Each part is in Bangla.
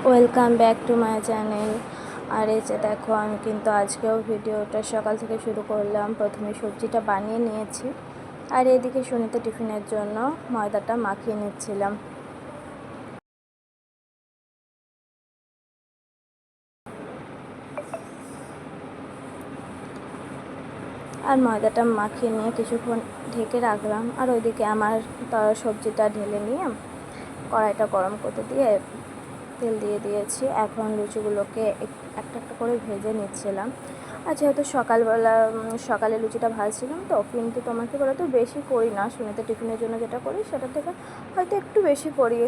Welcome back to my channel. আর এই যে দেখো, আমি কিন্তু আজকেও ভিডিওটা সকাল থেকে শুরু করলাম। প্রথমে সবজিটা বানিয়ে নিয়েছি, আর এদিকে সুনিতা টিফিনের জন্য ময়দাটা মাখিয়ে নিচ্ছিলাম। আর ময়দাটা মাখিয়ে নিয়ে কিছুক্ষণ ঢেকে রাখলাম। আর ওইদিকে আমার সবজিটা ঢেলে নিয়ে কড়াইটা গরম করতে দিয়ে তেল দিয়ে দিয়েছি। এখন লুচিগুলোকে একটা একটা করে ভেজে নিচ্ছিলাম। আর যেহেতু সকালে লুচিটা ভাজছিলাম, তো কিন্তু তোমাকে বলে তো বেশি করি না। সুনিতা টিফিনের জন্য যেটা করি সেটা থেকে হয়তো একটু বেশি করি,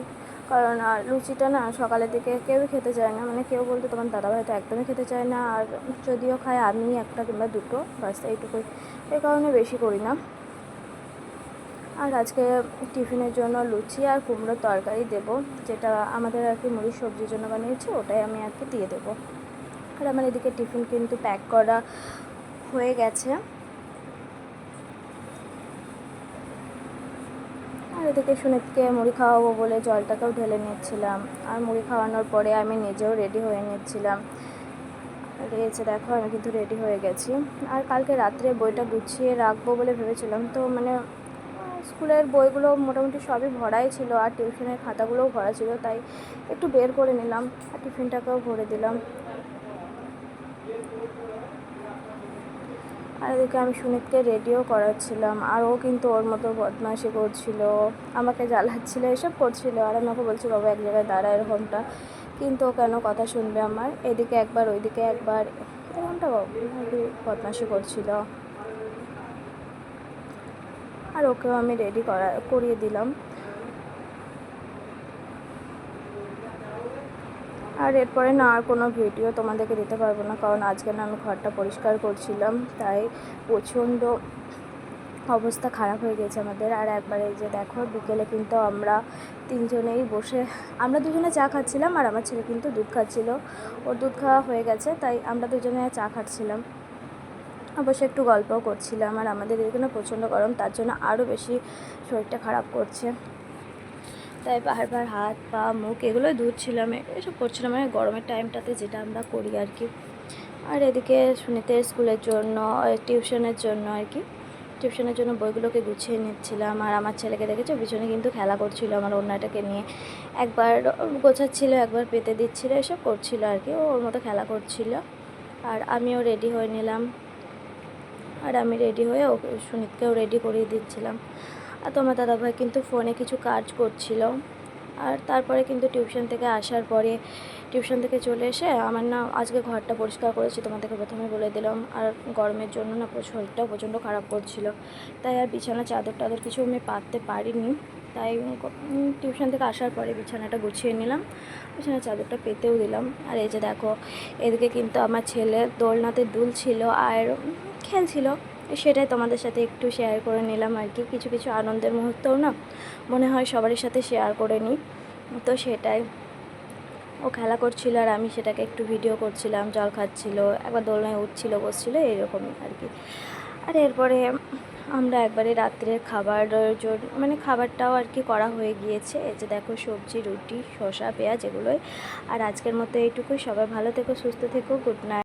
কারণ লুচিটা না সকালের দিকে কেউই খেতে চায় না। মানে কেউ বলতে তোমার দাদাভাই তো একদমই খেতে চায় না, আর যদিও খায় আমি একটা কিংবা দুটো, বাস এইটুকুই। এই কারণে বেশি করি না। আর আজকে টিফিনের জন্য লুচি আর কুমড়োর তরকারি দেব, যেটা আমাদের আর কি মুড়ির সবজির জন্য বানিয়েছি, ওটাই আমি আর কি দিয়ে দেবো। আর আমার এদিকে টিফিন কিন্তু প্যাক করা হয়ে গেছে। আর এদিকে সুনিতকে মুড়ি খাওয়াবো বলে জলটাকেও ঢেলে নিচ্ছিলাম। আর মুড়ি খাওয়ানোর পরে আমি নিজেও রেডি হয়ে নিচ্ছিলাম। রয়েছে দেখো, আমি কিন্তু রেডি হয়ে গেছি। আর কালকে রাত্রে বইটা গুছিয়ে রাখবো বলে ভেবেছিলাম, তো মানে স্কুলের বইগুলো মোটামুটি সবই ভরাই ছিল, আর টিউশনের খাতাগুলোও ভরা ছিল, তাই একটু বের করে নিলাম আর টিফিনটাকেও ভরে দিলাম। আর এদিকে আমি সুনিতকে রেডিও করাচ্ছিলাম, আর ও কিন্তু ওর মতো বদমাইশি করছিল, আমাকে জ্বালাচ্ছিল, এসব করছিল। আর আমি ওকে বলছি, বাবা এক জায়গায় দাঁড়া, এরকমটা। কিন্তু ও কেন কথা শুনবে আমার? এদিকে একবার ওইদিকে একবার, এরকমটা বদমাইশি করছিল। আর ওকেও আমি রেডি করিয়ে দিলাম। আর এরপরে না আর কোনো ভিডিও তোমাদেরকে দিতে পারবো না, কারণ আজকে না আমি ঘরটা পরিষ্কার করছিলাম, তাই প্রচণ্ড অবস্থা খারাপ হয়ে গেছে আমাদের। আর একবার এই যে দেখো, বিকেলে কিন্তু আমরা তিনজনেই বসে, আমরা দুজনে চা খাচ্ছিলাম, আর আমার ছেলে কিন্তু দুধ খাচ্ছিল। ওর দুধ খাওয়া হয়ে গেছে, তাই আমরা দুজনে চা খাচ্ছিলাম, অবশ্যই একটু গল্পও করছিলাম। আর আমাদের এখানে প্রচণ্ড গরম, তার জন্য আরও বেশি শরীরটা খারাপ করছে, তাই বারবার হাত পা মুখ এগুলোই ধুচ্ছিলাম, এসব করছিলাম মানে গরমের টাইমটাতে যেটা আমরা করি আর কি। আর এদিকে সুনিতের স্কুলের জন্য, টিউশনের জন্য আর কি, টিউশনের জন্য বইগুলোকে গুছিয়ে নিচ্ছিলাম। আর আমার ছেলেকে দেখেছো, পিছনে কিন্তু খেলা করছিল আমার ওড়নাটাকে নিয়ে, একবার গোছাচ্ছিল, একবার পেতে দিচ্ছিল, এসব করছিল আর কি, ও ওর মতো খেলা করছিল। আর আমিও রেডি হয়ে নিলাম, আর আমি রেডি হয়ে ওকে সুনিতকেও রেডি করিয়ে দিচ্ছিলাম। আর তোমার দাদাভাই কিন্তু ফোনে কিছু কাজ করছিল। আর তারপরে কিন্তু টিউশন থেকে আসার পরে, টিউশন থেকে চলে এসে আমার না আজকে ঘরটা পরিষ্কার করেছি, তোমাদেরকে প্রথমে বলে দিলাম। আর গরমের জন্য না শরীরটাও প্রচণ্ড খারাপ করছিল, তাই আর বিছানা চাদর টাদর কিছু আমি পাততে পারিনি। তাই টিউশন থেকে আসার পরে বিছানাটা গুছিয়ে নিলাম, বিছানার চাদরটা পেতেও দিলাম। আর এই যে দেখো, এদিকে কিন্তু আমার ছেলে দোলনাতে দুলছিল আর খেলছিল, সেটাই তোমাদের সাথে একটু শেয়ার করে নিলাম আর কি। কিছু কিছু আনন্দের মুহূর্তও না মনে হয় সবারই সাথে শেয়ার করে নিই, তো সেটাই। ও খেলা করছিল আর আমি সেটাকে একটু ভিডিও করছিলাম, জল খাচ্ছিল, একবার দোলনায় উঠছিল বসছিল, এইরকমই আর কি। আর এরপরে আমরা একবারে রাত্রের মানে খাবারটাও আর কি করা হয়ে গিয়েছে। এই যে দেখো, সবজি, রুটি, শসা, পেঁয়াজ, এগুলোই। আর আজকের মতো এইটুকুই। সবাই ভালো থেকো, সুস্থ থেকো, গুড নাইট।